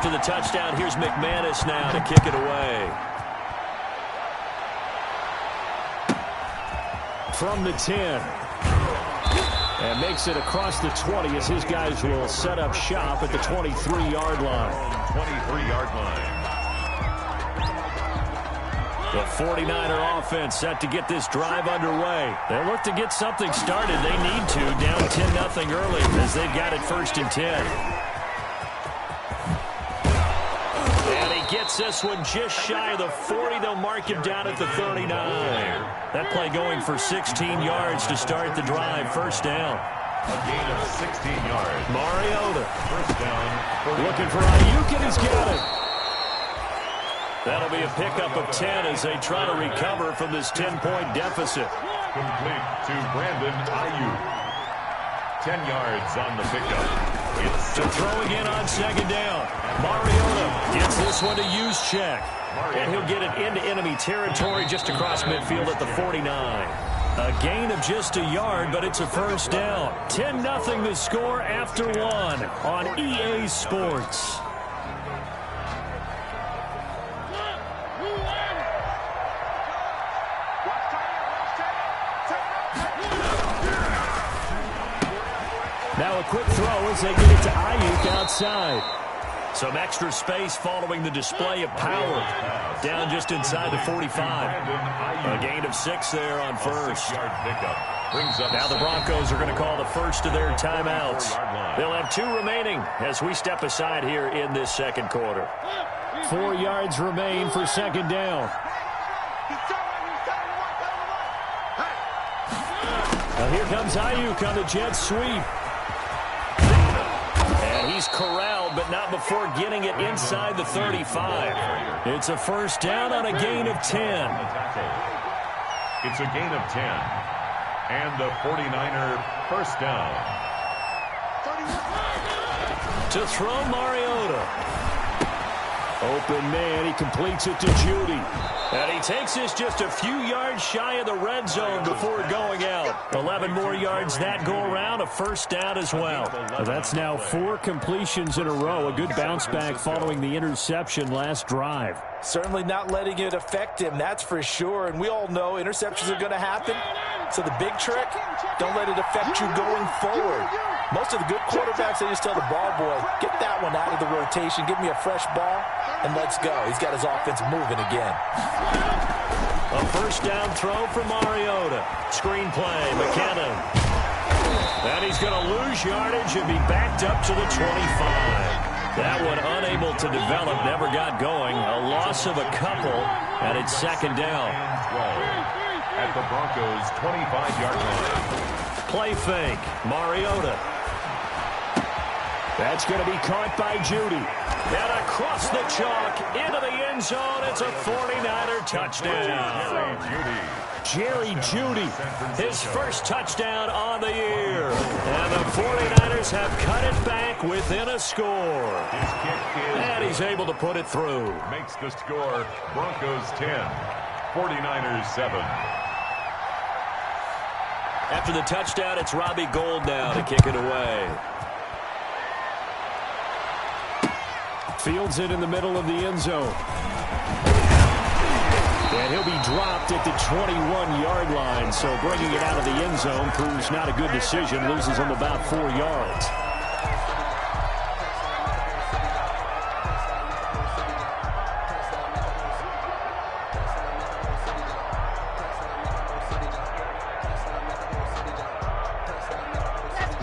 After the touchdown, here's McManus now to kick it away. From the 10. And makes it across the 20 as his guys will set up shop at the 23-yard line. 23-yard line. The 49er offense set to get this drive underway. They'll look to get something started. They need to, down 10-0 early as they've got it 1st and 10. And he gets this one just shy of the 40. They'll mark him down at the 39. That play going for 16 yards to start the drive. 1st down. A gain of 16 yards. Mariota. 1st down. Looking for Ayuk, and he's got it. That'll be a pickup of 10 as they try to recover from this 10-point deficit. Complete to Brandon Ayuk. 10 yards on the pickup. It's to throw again on 2nd down. Mariota gets this one to use check. And he'll get it into enemy territory just across midfield at the 49. A gain of just a yard, but it's a 1st down. 10-0 the score after 1 on EA Sports. Now a quick throw as they get it to Ayuk outside. Some extra space following the display of power. Down just inside the 45. A gain of 6 there on 1st. Now the Broncos are going to call the first of their timeouts. They'll have 2 remaining as we step aside here in this 2nd quarter. 4 yards remain for 2nd down. Now here comes Ayuk on the jet sweep. And he's corralled, but not before getting it inside the 35. It's a 1st down on a gain of 10. It's a gain of 10. And the 49er 1st down. To throw Mariota. Open man, he completes it to Judy. And he takes this just a few yards shy of the red zone before going out. 11 more yards that go around, a 1st down as well. That's now 4 completions in a row. A good bounce back following the interception last drive. Certainly not letting it affect him, that's for sure. And we all know interceptions are going to happen. So the big trick, don't let it affect you going forward. Most of the good quarterbacks, they just tell the ball boy, get that one out of the rotation, give me a fresh ball, and let's go. He's got his offense moving again. A 1st down throw for Mariota. Screen play, McKinnon. And he's going to lose yardage and be backed up to the 25. That one unable to develop, never got going. A loss of a couple, and it's 2nd down. At the Broncos' 25-yard line. Play fake, Mariota. That's going to be caught by Judy. And across the chalk, into the end zone, it's a 49er touchdown. Jerry Judy, his 1st touchdown on the year. And the 49ers have cut it back within a score. And he's able to put it through. Makes the score Broncos 10, 49ers 7. After the touchdown, it's Robbie Gould now to kick it away. Fields it in the middle of the end zone. And he'll be dropped at the 21-yard line. So bringing it out of the end zone proves not a good decision. Loses him about 4 yards.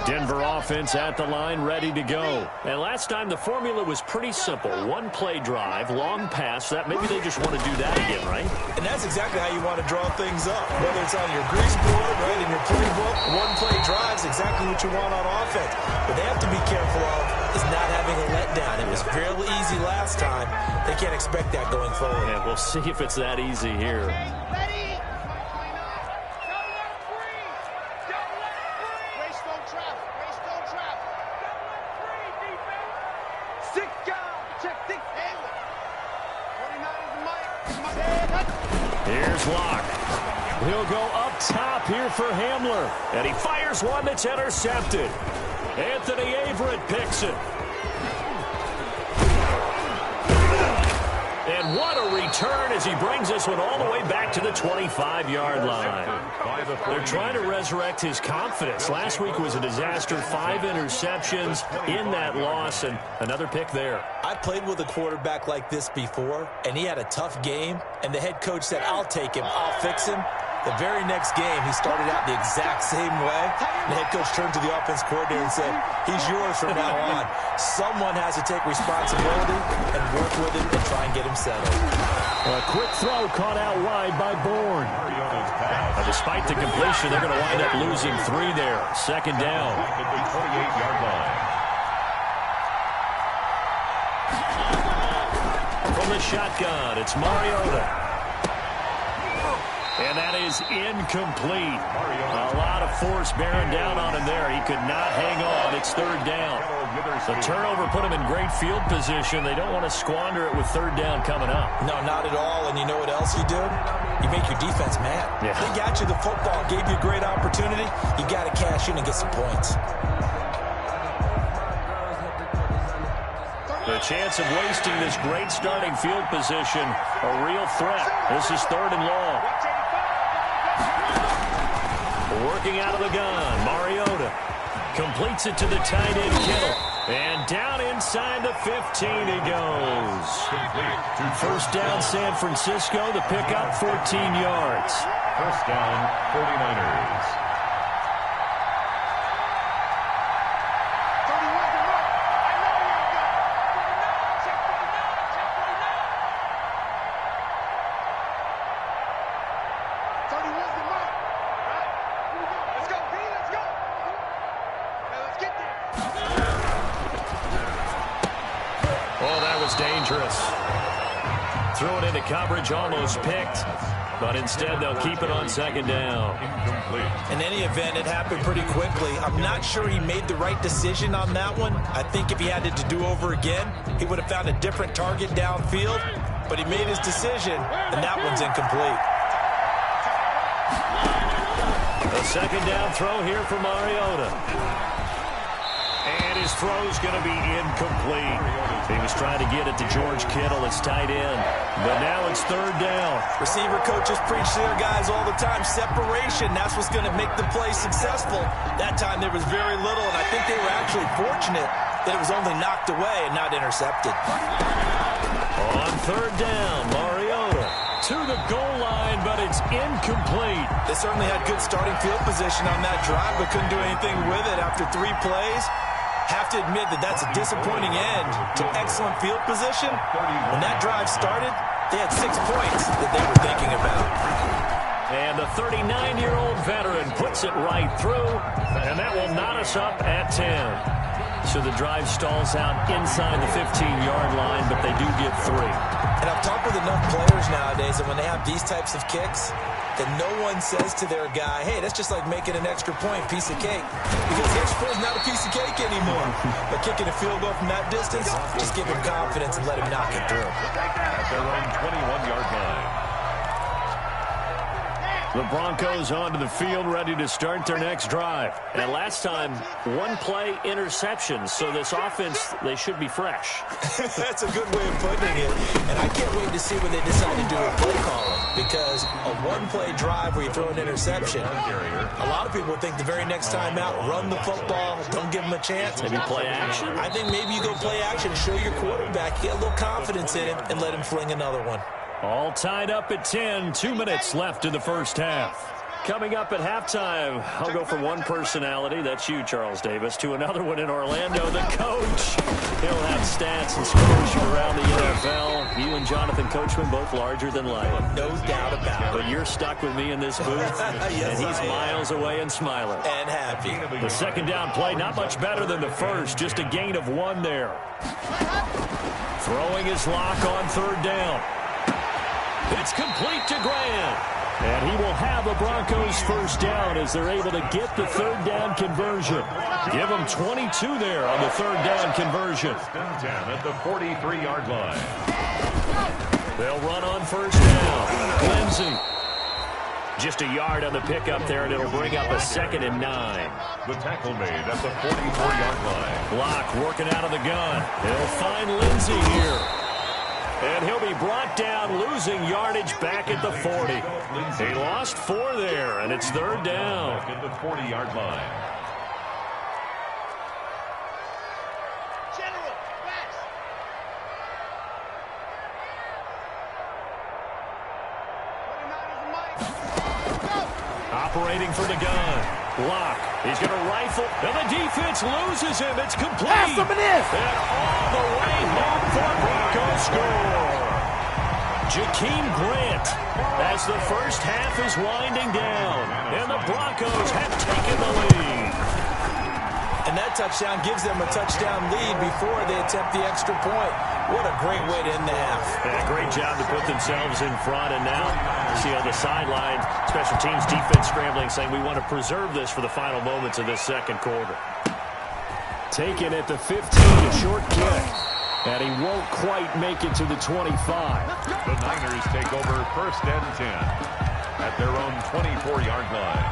Denver offense at the line, ready to go. And last time the formula was pretty simple. 1 play drive, long pass. That maybe they just want to do that again, right? And that's exactly how you want to draw things up. Whether it's on your grease board, right, in your playbook, 1 play drive is exactly what you want on offense. What they have to be careful of is not having a letdown. It was fairly easy last time. They can't expect that going forward. Yeah, we'll see if it's that easy here. Here's Locke. He'll go up top here for Hamler. And he fires one that's intercepted. Anthony Averett picks it. return as he brings this one all the way back to the 25-yard line. They're trying to resurrect his confidence. Last week was a disaster. 5 interceptions in that loss, and another pick there. I played with a quarterback like this before, and he had a tough game, and the head coach said, I'll take him, I'll fix him. The very next game, he started out the exact same way. The head coach turned to the offense coordinator and said, he's yours from now on. Someone has to take responsibility and work with him and try and get him settled. A quick throw caught out wide by Bourne. Despite the completion, they're going to wind up losing 3 there. Second down. At the 28-yard line. From the shotgun, it's Mariota. And that is incomplete. A lot of force bearing down on him there. He could not hang on. It's third down. The turnover put him in great field position. They don't want to squander it with third down coming up. No, not at all. And you know what else you do? You make your defense mad. Yeah. They got you the football, gave you a great opportunity. You got to cash in and get some points. The chance of wasting this great starting field position, a real threat. This is third and long. Working out of the gun, Mariota completes it to the tight end, Kittle. And down inside the 15 he goes. First down, San Francisco. The pickup, 14 yards. First down, 49ers. Dangerous. Threw it into coverage, almost picked, but instead they'll keep it on second down. In any event, it happened pretty quickly. I'm not sure he made the right decision on that one. I think if he had it to do over again, he would have found a different target downfield, but he made his decision, and that one's incomplete. A second down throw here for Mariota. And his throw's going to be incomplete. He was trying to get it to George Kittle, his tight end. But now it's third down. Receiver coaches preach to their guys all the time. Separation, that's what's going to make the play successful. That time there was very little, and I think they were actually fortunate that it was only knocked away and not intercepted. On third down, Mariota to the goal line, but it's incomplete. They certainly had good starting field position on that drive, but couldn't do anything with it after 3 plays. Have to admit that that's a disappointing end to excellent field position. When that drive started, they had 6 points that they were thinking about. And the 39-year-old veteran puts it right through, and that will knot us up at 10. So the drive stalls out inside the 15-yard line, but they do get 3. And I've talked with enough players nowadays, and when they have these types of kicks, that no one says to their guy, hey, that's just like making an extra point, piece of cake. Because the extra point is not a piece of cake anymore. But kicking a field goal from that distance, just give him confidence and let him knock it through. At their own 21-yard line. The Broncos onto the field, ready to start their next drive. And last time, 1 play interception, so this offense, they should be fresh. That's a good way of putting it. And I can't wait to see what they decide to do with play calling. Because a 1-play drive where you throw an interception, a lot of people think the very next time out, run the football, don't give them a chance. Maybe play action. I think maybe you go play action, show your quarterback, get a little confidence in him, and let him fling another one. All tied up at 10, 2 minutes left in the first half. Coming up at halftime, I'll go from one personality, that's you, Charles Davis, to another one in Orlando, the coach. He'll have stats and scores from around the NFL. You and Jonathan Coachman, both larger than life. No doubt about it. But you're stuck with me in this booth, yes, and he's miles away and smiling. And happy. The second down play, not much better than the first, just a gain of 1 there. Throwing his lock on third down. It's complete to Grant. And he will have a Broncos first down as they're able to get the third down conversion. Give them 22 there on the third down conversion. Down at the 43-yard line. They'll run on first down. Lindsey. Just a yard on the pickup there, and it'll bring up a 2nd and 9. The tackle made at the 44-yard line. Block working out of the gun. They'll find Lindsey here. And he'll be brought down, losing yardage back at the 40. He lost 4 there, and it's 3rd down. Back at the 40-yard line. Operating from the gun. Block. He's going to rifle. And the defense loses him. It's complete. Pass him it is. And all the way home for Broncos score. Jakeem Grant as the first half is winding down. And the Broncos have taken the lead. And that touchdown gives them a touchdown lead before they attempt the extra point. What a great way to end the half. Yeah, great job to put themselves in front. And now you see on the sideline, special teams defense scrambling, saying we want to preserve this for the final moments of this second quarter. Taken at the 15, a short kick. And he won't quite make it to the 25. The Niners take over 1st and 10 at their own 24-yard line.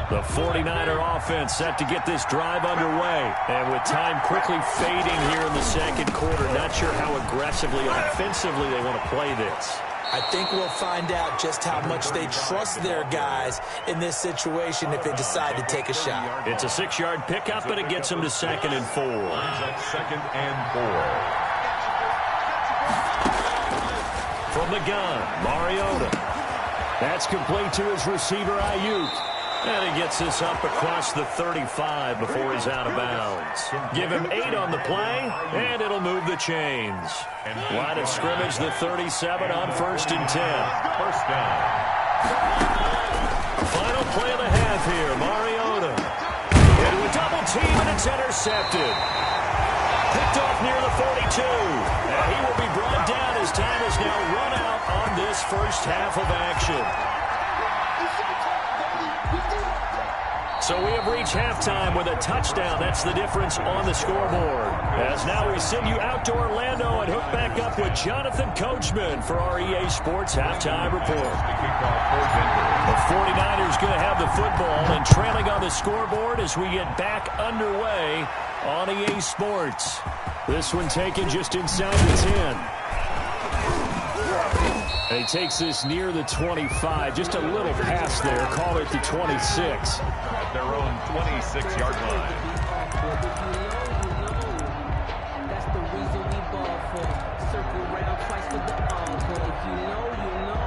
The 49er offense set to get this drive underway. And with time quickly fading here in the second quarter, not sure how aggressively, offensively they want to play this. I think we'll find out just how much they trust their guys in this situation if they decide to take a shot. It's a 6-yard pickup, but it gets them to 2nd and 4. At 2nd and 4. From the gun, Mariota. That's complete to his receiver, Ayuk. And he gets this up across the 35 before he's out of bounds. Give him 8 on the play, and it'll move the chains. Line of scrimmage, the 37 on 1st and 10. First down. Final play of the half here, Mariota. Into a double team, and it's intercepted. Picked off near the 42. And he will be brought down as time is now run out on this first half of action. So we have reached halftime with a touchdown. That's the difference on the scoreboard. As now we send you out to Orlando and hook back up with Jonathan Coachman for our EA Sports Halftime Report. The 49ers going to have the football and trailing on the scoreboard as we get back underway on EA Sports. This one taken just inside the 10. And he takes this near the 25. Just a little pass there. Call it the 26. At their own 26-yard line. That's the reason we ball for. Circle round twice for the encore. If you know, you know.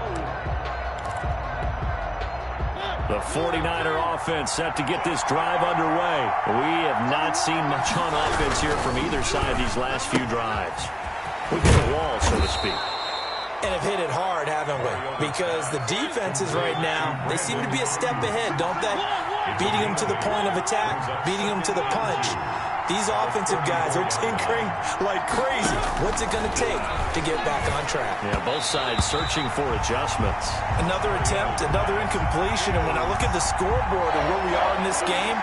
The 49er offense set to get this drive underway. We have not seen much on offense here from either side these last few drives. We hit a wall, so to speak. And have hit it hard, haven't we? Because the defenses right now, they seem to be a step ahead, don't they? Beating them to the point of attack, beating them to the punch. These offensive guys are tinkering like crazy. What's it going to take to get back on track? Yeah, both sides searching for adjustments. Another attempt, another incompletion, and when I look at the scoreboard and where we are in this game,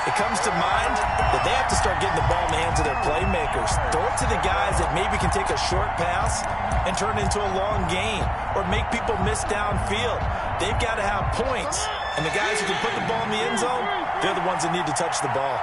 it comes to mind that they have to start getting the ball in the hands of their playmakers. Throw it to the guys that maybe can take a short pass and turn it into a long gain or make people miss downfield. They've got to have points, and the guys who can put the ball in the end zone, they're the ones that need to touch the ball.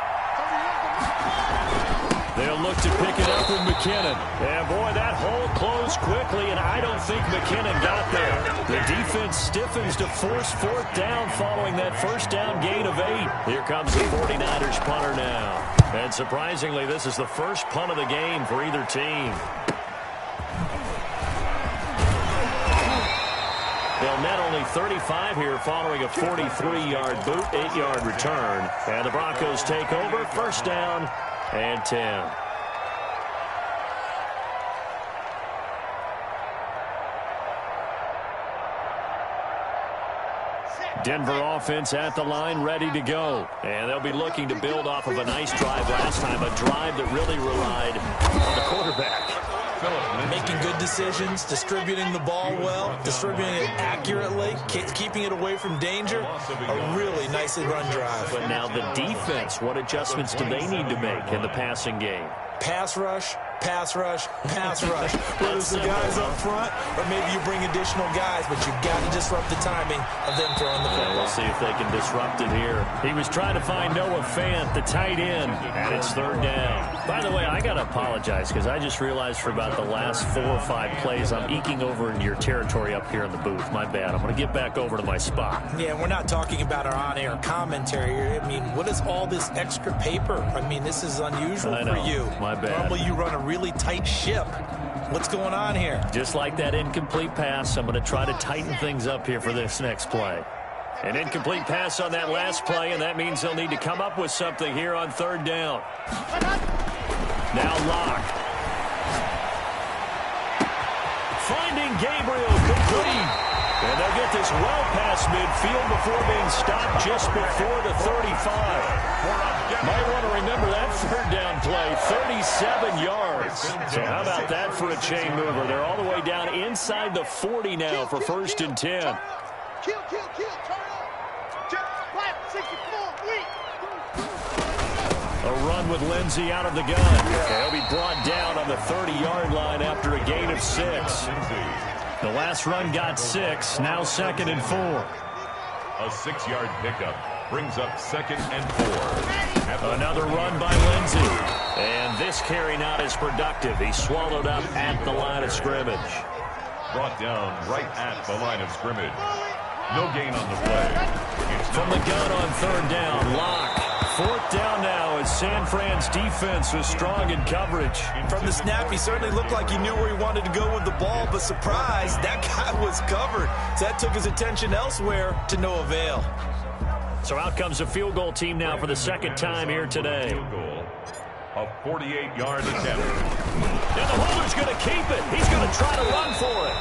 They'll look to pick it up with McKinnon. And, boy, that hole closed quickly, and I don't think McKinnon got there. The defense stiffens to force 4th down following that first down gain of 8. Here comes the 49ers punter now. And surprisingly, this is the first punt of the game for either team. They'll net only 35 here following a 43-yard boot, 8-yard return. And the Broncos take over, first down and 10. Denver offense at the line, ready to go. And they'll be looking to build off of a nice drive last time, a drive that really relied on the quarterback. Making good decisions, distributing the ball well, distributing it accurately, keeping it away from danger. A really nicely run drive. But now the defense, what adjustments do they need to make in the passing game? Pass rush, Pass rush, whether it's the guys up front or maybe you bring additional guys, but you've got to disrupt the timing of them throwing the football. We'll see if they can disrupt it here. He was trying to find Noah Fant, the tight end, and it's third down. By the way, I got to apologize because I just realized for about the last 4 or 5 plays, I'm eking over into your territory up here in the booth. My bad. I'm going to get back over to my spot. Yeah, we're not talking about our on-air commentary. I mean, what is all this extra paper? I mean, this is unusual for you. My bad. Normally you run a really tight ship. What's going on here? Just like that incomplete pass, I'm going to try to tighten things up here for this next play. An incomplete pass on that last play, and that means they'll need to come up with something here on third down. Now Locke. Finding Gabriel complete. And they'll get this well past midfield before being stopped just before the 35. Might want to remember that third down play, 37 yards. So how about that for a chain mover? They're all the way down inside the 40 now for 1st and 10. A run with Lindsey out of the gun. He'll be brought down on the 30-yard line after a gain of 6. The last run got 6, now 2nd and 4. A 6-yard pickup brings up 2nd and 4. Another run by Lindsey. And this carry not as productive. He swallowed up at the line of scrimmage. Brought down right at the line of scrimmage. No gain on the play. From the gun on third down, Locke. 4th down now as San Fran's defense was strong in coverage. From the snap, he certainly looked like he knew where he wanted to go with the ball, but surprise, that guy was covered. So that took his attention elsewhere to no avail. So out comes a field goal team now for the 2nd time here today. Field goal. A 48-yard attempt. And the holder's going to keep it. He's going to try to run for it.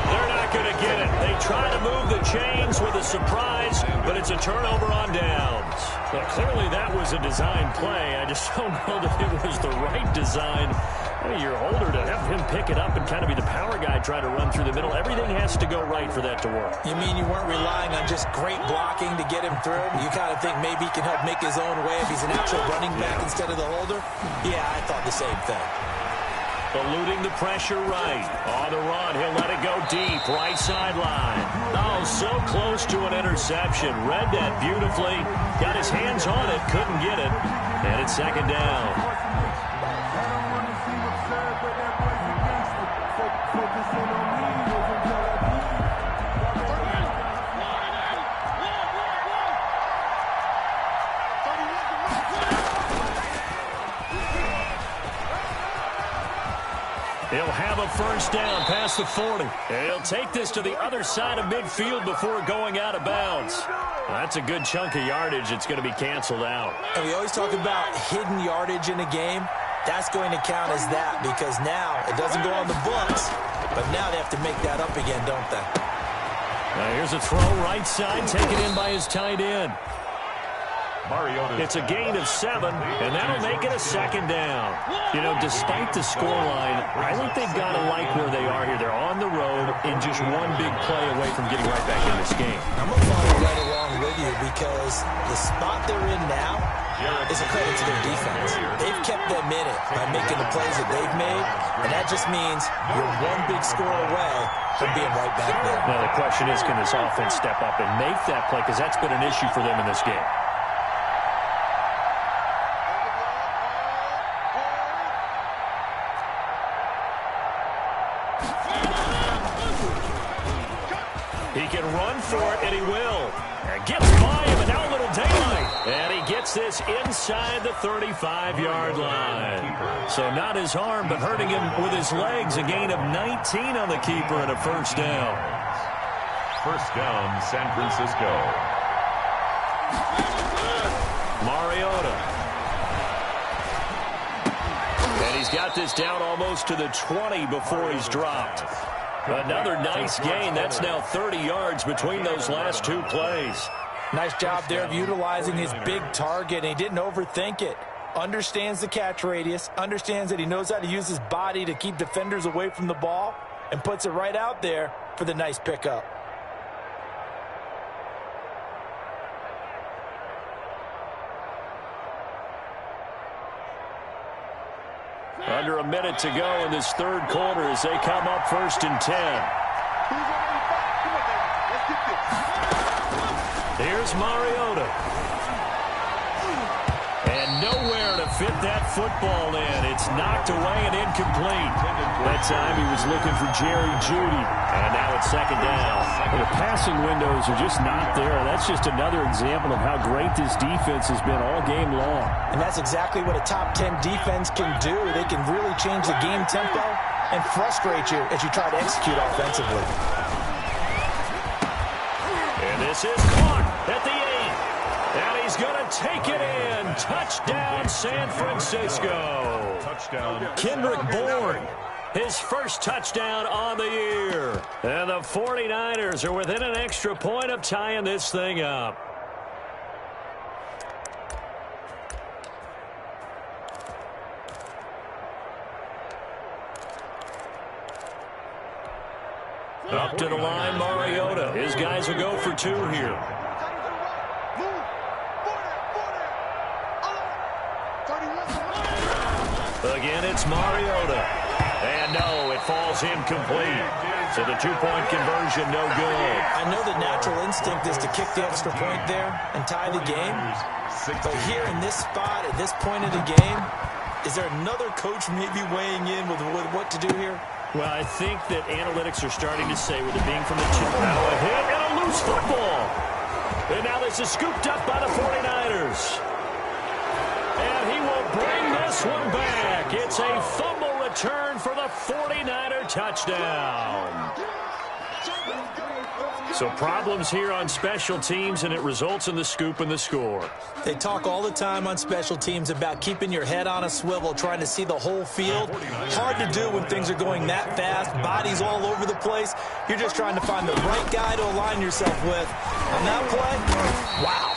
They're not going to get it. They try to move the chains with a surprise, but it's a turnover on downs. Well, clearly that was a design play. I just don't know that it was the right design. I mean, your holder to have him pick it up and kind of be the power guy try to run through the middle. Everything has to go right for that to work. You mean you weren't relying on just great blocking to get him through? You kind of think maybe he can help make his own way if he's an actual running back instead of the holder? Yeah, I thought the same thing. Eluding the pressure right. On the run, he'll let it go deep. Right sideline. Oh, so close to an interception. Read that beautifully. Got his hands on it. Couldn't get it. And it's 2nd down. He'll have a 1st down past the 40. And he'll take this to the other side of midfield before going out of bounds. That's a good chunk of yardage. It's going to be canceled out. And we always talk about hidden yardage in a game. That's going to count as that because now it doesn't go on the books, but now they have to make that up again, don't they? Now here's a throw right side, taken in by his tight end. It's a gain of 7, and that'll make it a 2nd down. You know, despite the scoreline, I think they've got to like where they are here. They're on the road and just one big play away from getting right back in this game. I'm going to follow right along with you because the spot they're in now is a credit to their defense. They've kept them in it by making the plays that they've made, and that just means you're one big score away from being right back there. Now the question is, can this offense step up and make that play? Because that's been an issue for them in this game. He can run for it, and he will. And gets by him, and now a little daylight. And he gets this inside the 35-yard line. So not his arm, but hurting him with his legs. A gain of 19 on the keeper and a 1st down. 1st down, San Francisco. Mariota. And he's got this down almost to the 20 before he's dropped. Another nice gain. That's now 30 yards between those last 2 plays. Nice job there of utilizing his big target. He didn't overthink it. Understands the catch radius. Understands that he knows how to use his body to keep defenders away from the ball. And puts it right out there for the nice pickup. Under a minute to go in this third quarter as they come up 1st and 10. Here's Mariota. And nowhere to fit that football in. It's knocked away and incomplete. That time he was looking for Jerry Jeudy. And now it's 2nd down. The passing windows are just not there. That's just another example of how great this defense has been all game long. And that's exactly what a top 10 defense can do. They can really change the game tempo and frustrate you as you try to execute offensively. And this is caught at the 8. And he's going to take it in. Touchdown, San Francisco. Touchdown. Kendrick Bourne, his first touchdown on the year. And the 49ers are within an extra point of tying this thing up. Up to the line, Mariota. His guys will go for 2 here. Again, it's Mariota. And no, it falls incomplete. So the 2-point conversion, no good. I know the natural instinct is to kick the extra point there and tie the game. But here in this spot, at this point of the game, is there another coach maybe weighing in with what to do here? Well, I think that analytics are starting to say, with it being from the 2, now a hit and a loose football. And now this is scooped up by the 49ers. And he will bring this one back. It's a fumble return for the 49er touchdown. So problems here on special teams, and it results in the scoop and the score. They talk all the time on special teams about keeping your head on a swivel, trying to see the whole field. Hard to do when things are going that fast, bodies all over the place. You're just trying to find the right guy to align yourself with. On that play, wow.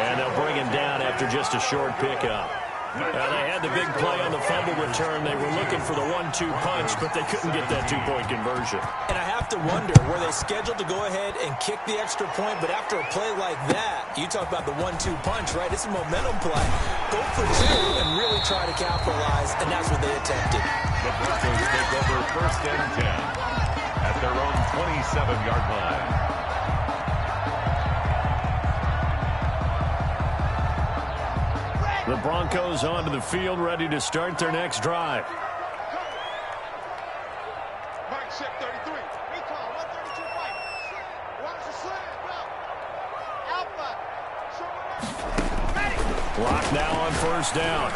And they'll bring him down after just a short pickup. They had the big play on the fumble return. They were looking for the 1-2 punch, but they couldn't get that 2-point conversion. And I have to wonder, were they scheduled to go ahead and kick the extra point? But after a play like that, you talk about the 1-2 punch, right? It's a momentum play. Go for 2 and really try to capitalize, and that's what they attempted. The Broncos take over 1st and 10 at their own 27-yard line. The Broncos onto the field, ready to start their next drive. Block now on 1st down.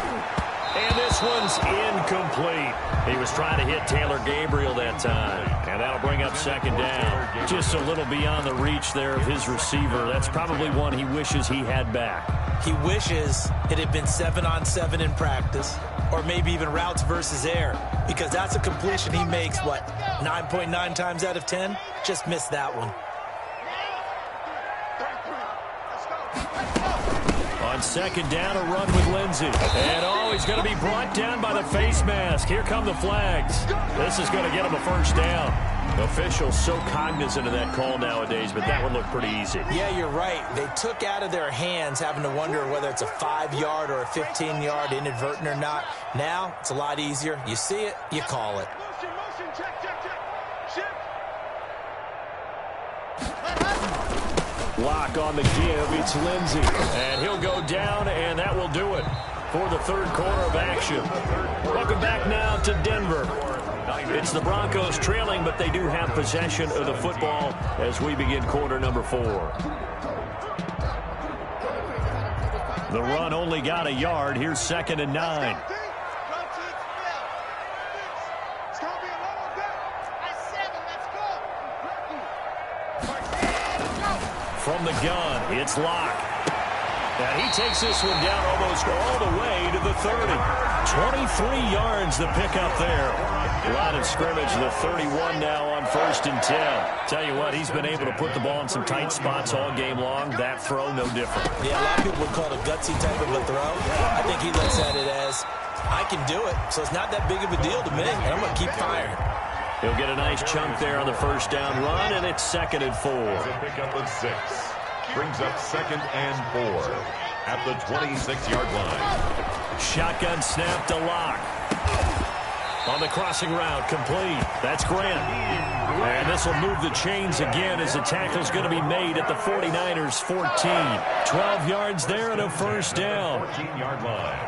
And this one's incomplete. He was trying to hit Taylor Gabriel that time. And that'll bring up 2nd down. Just a little beyond the reach there of his receiver. That's probably one he wishes he had back. He wishes it had been 7-on-7 in practice, or maybe even routes versus air, because that's a completion he makes, 9.9 times out of 10? Just missed that one. On 2nd down, a run with Lindsey. And he's going to be brought down by the face mask. Here come the flags. This is going to get him a 1st down. Officials so cognizant of that call nowadays, but that one looked pretty easy. Yeah, you're right. They took out of their hands having to wonder whether it's a 5-yard or a 15-yard inadvertent or not. Now, it's a lot easier. You see it, you call it. Block on the give. It's Lindsey. And he'll go down, and that will do it for the 3rd quarter of action. Welcome back now to Denver. It's the Broncos trailing, but they do have possession of the football as we begin quarter number 4. The run only got a yard. Here's 2nd and 9. From the gun, it's Locke. And he takes this one down almost all the way to the 30. 23 yards the pickup there. Line of scrimmage, the 31 now on 1st and 10. Tell you what, he's been able to put the ball in some tight spots all game long. That throw, no different. Yeah, a lot of people would call it a gutsy type of a throw. I think he looks at it as, I can do it, so it's not that big of a deal to me, and I'm going to keep firing. He'll get a nice chunk there on the 1st down run, and it's 2nd and 4. A pickup of 6. Brings up 2nd and 4 at the 26-yard line. Shotgun snap to Locke. On the crossing route, complete. That's Grant. And this will move the chains again as the tackle's going to be made at the 49ers 14. 12 yards there and a first down. 14-yard line.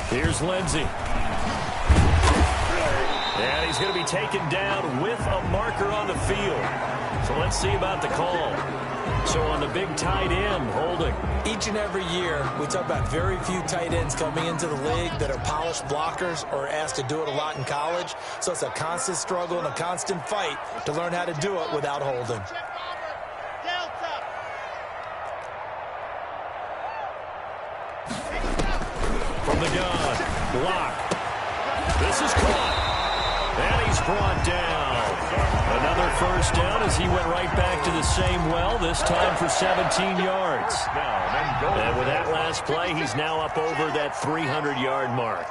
Here's Lindsey. And he's going to be taken down with a marker on the field. So let's see about the call. So on the big tight end, holding. Each and every year, we talk about very few tight ends coming into the league that are polished blockers or asked to do it a lot in college. So it's a constant struggle and a constant fight to learn how to do it without holding. From the gun, block. This is caught. And he's brought down. Another first down as he went right back to the same well, this time for 17 yards. And with that last play, he's now up over that 300-yard mark.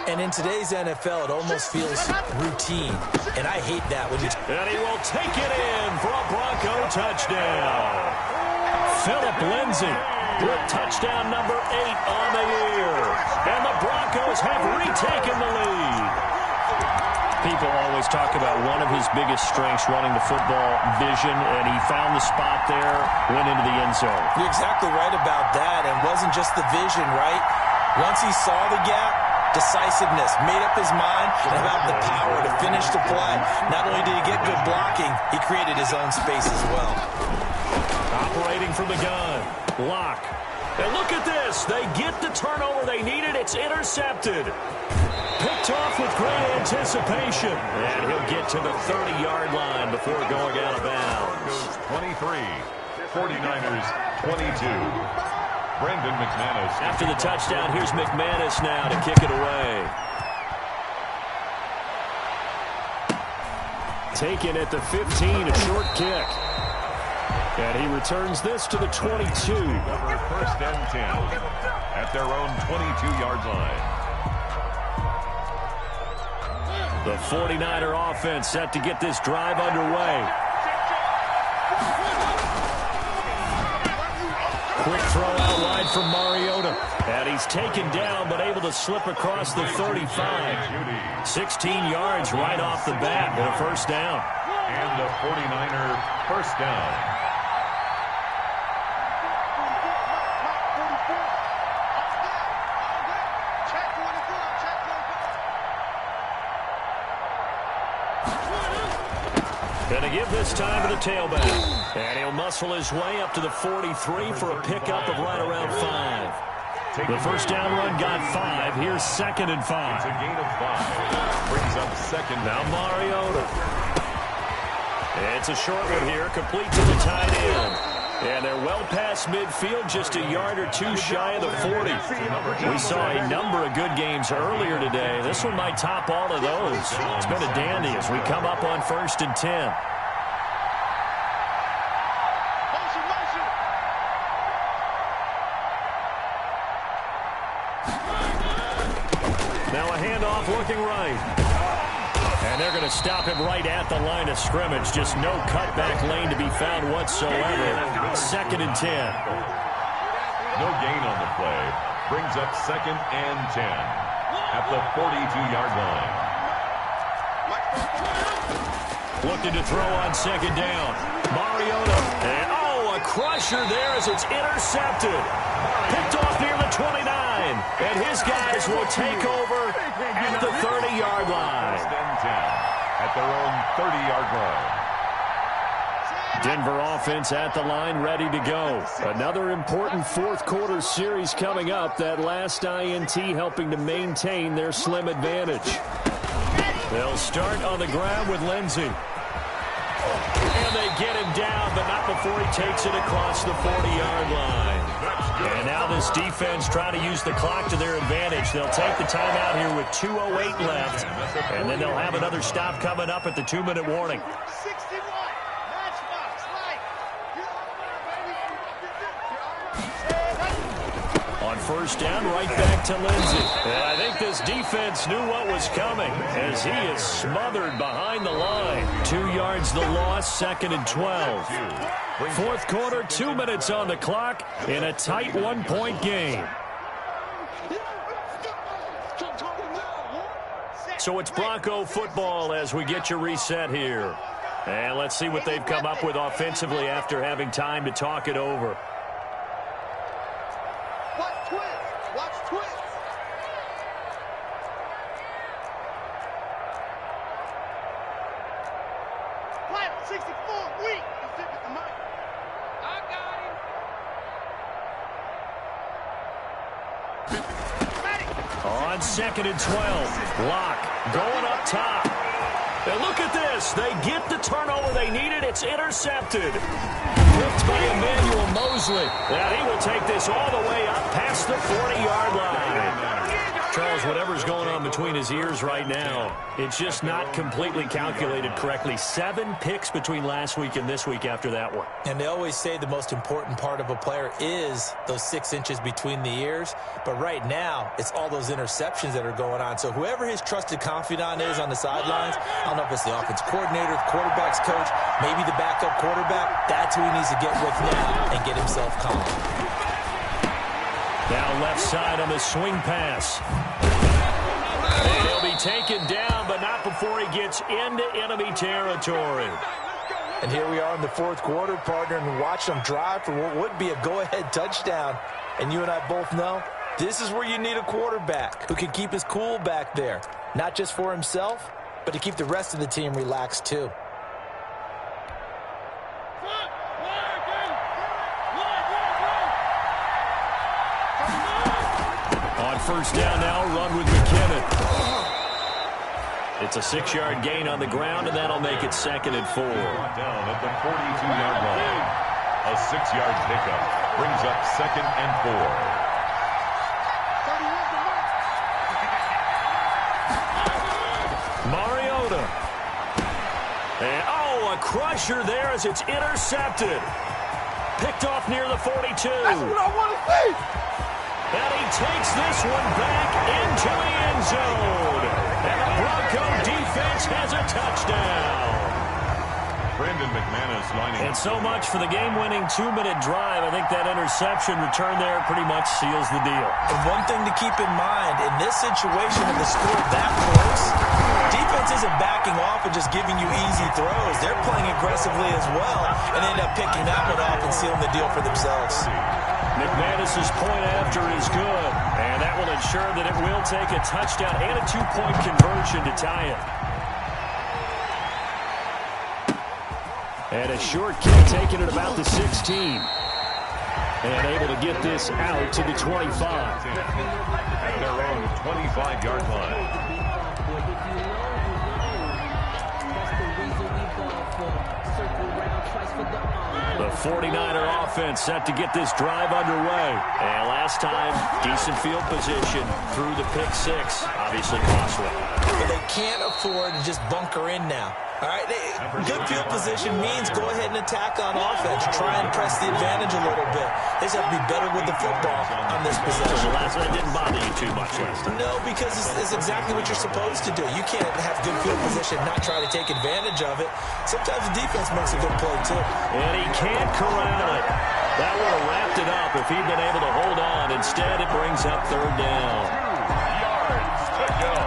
And in today's NFL, it almost feels routine. And I hate that when you... And he will take it in for a Bronco touchdown. Phillip Lindsay with touchdown number 8 on the year. And the Broncos have retaken the lead. People always talk about one of his biggest strengths running the football, vision, and he found the spot there, went into the end zone. You're exactly right about that, and wasn't just the vision, right? Once he saw the gap, decisiveness, made up his mind, and about the power to finish the play. Not only did he get good blocking, he created his own space as well. Operating from the gun, lock. And look at this. They get the turnover they needed. It's intercepted. Picked off with great anticipation. And he'll get to the 30-yard line before going out of bounds. 23, 49ers 22. Brendan McManus. After the touchdown, here's McManus now to kick it away. Taken at the 15, a short kick. And he returns this to the 22. First and 10 at their own 22-yard line. The 49er offense set to get this drive underway. Quick throw out wide from Mariota. And he's taken down but able to slip across the 35. 16 yards right off the bat with a first down. And the 49er first down. Going to give this time to the tailback. And he'll muscle his way up to the 43 for a pickup of right around 5. The first down run got 5. Here's 2nd and 5. It's a gain of 5. Brings up second. Now Mariota. It's a short one here, complete to the tight end. And they're well past midfield, just a yard or two shy of the 40. We saw a number of good games earlier today. This one might top all of those. It's been a dandy as we come up on 1st and 10. Now a handoff looking right. And they're going to stop him right at the line of scrimmage. Just no cutback lane to be found whatsoever. 2nd and 10. No gain on the play. Brings up 2nd and 10 at the 42-yard line. Looking to throw on 2nd down. Mariota. And a crusher there as it's intercepted. Picked off near the 29. And his guys will take over at the 30-yard line. 1st and 10 at their own 30-yard line. Denver offense at the line, ready to go. Another important fourth-quarter series coming up. That last INT helping to maintain their slim advantage. They'll start on the ground with Lindsey. And they get him down, but not before he takes it across the 40-yard line. And now this defense trying to use the clock to their advantage. They'll take the timeout here with 2:08 left. And then they'll have another stop coming up at the 2-minute warning. On first down, right back to Lindsey. And I think this defense knew what was coming as he is smothered behind the line. 2 yards the loss, 2nd and 12. Fourth quarter, 2 minutes on the clock in a tight 1-point game. So it's Bronco football as we get you reset here. And let's see what they've come up with offensively after having time to talk it over. Watch twist. Watch twist. Quiet, 64, weak. You sit with the mic. I got him. Ready. On 2nd and 12. Lock going up top. And look at this. They get the turnover they needed. It's intercepted. Picked by Emmanuel Mosley. And he will take this all the way up past the 40-yard line. Charles, whatever's going on between his ears right now, it's just not completely calculated correctly. 7 picks between last week and this week after that one. And they always say the most important part of a player is those 6 inches between the ears. But right now, it's all those interceptions that are going on. So whoever his trusted confidant is on the sidelines, I don't know if it's the offense coordinator, the quarterback's coach, maybe the backup quarterback, that's who he needs to get with now and get himself calm. Now left side on the swing pass. And he'll be taken down, but not before he gets into enemy territory. And here we are in the 4th quarter, partner, and watch them drive for what would be a go-ahead touchdown. And you and I both know this is where you need a quarterback who can keep his cool back there, not just for himself, but to keep the rest of the team relaxed too. First down now, run with McKinnon. It's a 6-yard gain on the ground, and that'll make it 2nd and 4. Down at the 42-yard line. A 6-yard pickup brings up 2nd and 4. Mariota. And, a crusher there as it's intercepted. Picked off near the 42. That's what I want to see. And he takes this one back into the end zone. And the Bronco defense has a touchdown. Brandon McManus lining. And so much for the game-winning 2-minute drive. I think that interception return there pretty much seals the deal. And one thing to keep in mind, in this situation of the score that close, defense isn't backing off and just giving you easy throws. They're playing aggressively as well and end up picking that one off and sealing the deal for themselves. McManus's point after is good, and that will ensure that it will take a touchdown and a 2-point conversion to tie it. And a short kick taken at about the 16. And able to get this out to the 25. At their own 25-yard line. The 49er offense set to get this drive underway. And last time, decent field position through the pick 6. Obviously costly. But they can't afford to just bunker in now. All right, good field position means go ahead and attack on offense. Try and press the advantage a little bit. They just have to be better with the football on this possession. So the last one didn't bother you too much last time. No, because it's exactly what you're supposed to do. You can't have good field position, not try to take advantage of it. Sometimes the defense makes a good play, too. And he can't corral it. That would have wrapped it up if he'd been able to hold on. Instead, it brings up 3rd down. 2 yards to go.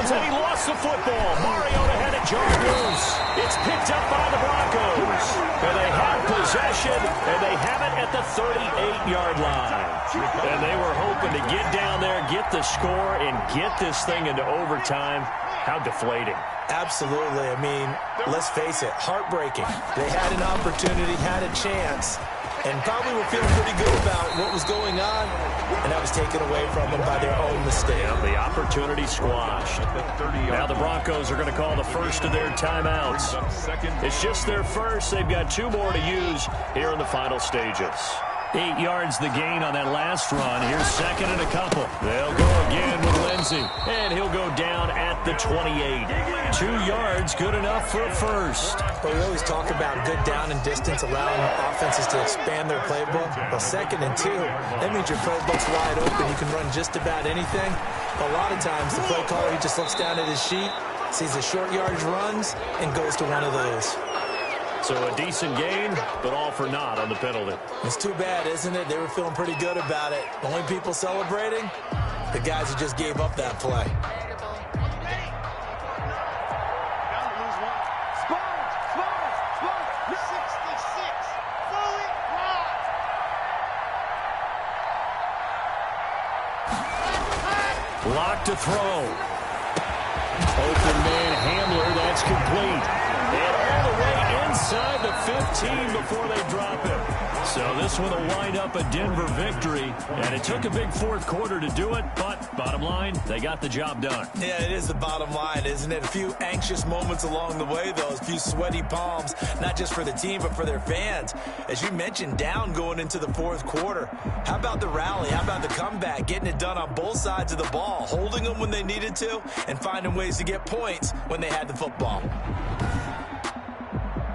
And he lost the football. Mariota had it jarred loose. It's picked up by the Broncos. And they have possession, and they have it at the 38-yard line. And they were hoping to get down there, get the score, and get this thing into overtime. How deflating. Absolutely. I mean, let's face it, heartbreaking. They had an opportunity, had a chance, and probably were feeling pretty good about what was going on, and that was taken away from them by their own mistake. Yeah, the opportunity squashed. Now the Broncos are going to call the first of their timeouts. It's just their first. They've got 2 more to use here in the final stages. 8 yards the gain on that last run. Here's second and a couple. They'll go again with Lindsey. And he'll go down at the 28. 2 yards, good enough for a first. Well, we always talk about good down and distance, allowing offenses to expand their playbook. Well, 2nd and 2, that means your playbook's wide open. You can run just about anything. A lot of times, the play caller, he just looks down at his sheet, sees the short yardage runs, and goes to one of those. So a decent gain, but all for naught on the penalty. It's too bad, isn't it? They were feeling pretty good about it. The only people celebrating, the guys who just gave up that play. Lock to throw. Open man Hamler, that's complete. And all the way inside the 15 before they drop him. So this one will wind up a Denver victory. And it took a big fourth quarter to do it, but bottom line, they got the job done. Yeah, it is the bottom line, isn't it? A few anxious moments along the way, though. A few sweaty palms, not just for the team, but for their fans. As you mentioned, down going into the fourth quarter. How about the rally? How about the comeback? Getting it done on both sides of the ball. Holding them when they needed to and finding ways to get points when they had the football.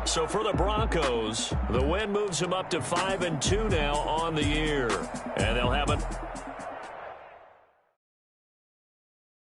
So for the Broncos, the win moves them up to 5-2 now on the year. And they'll have an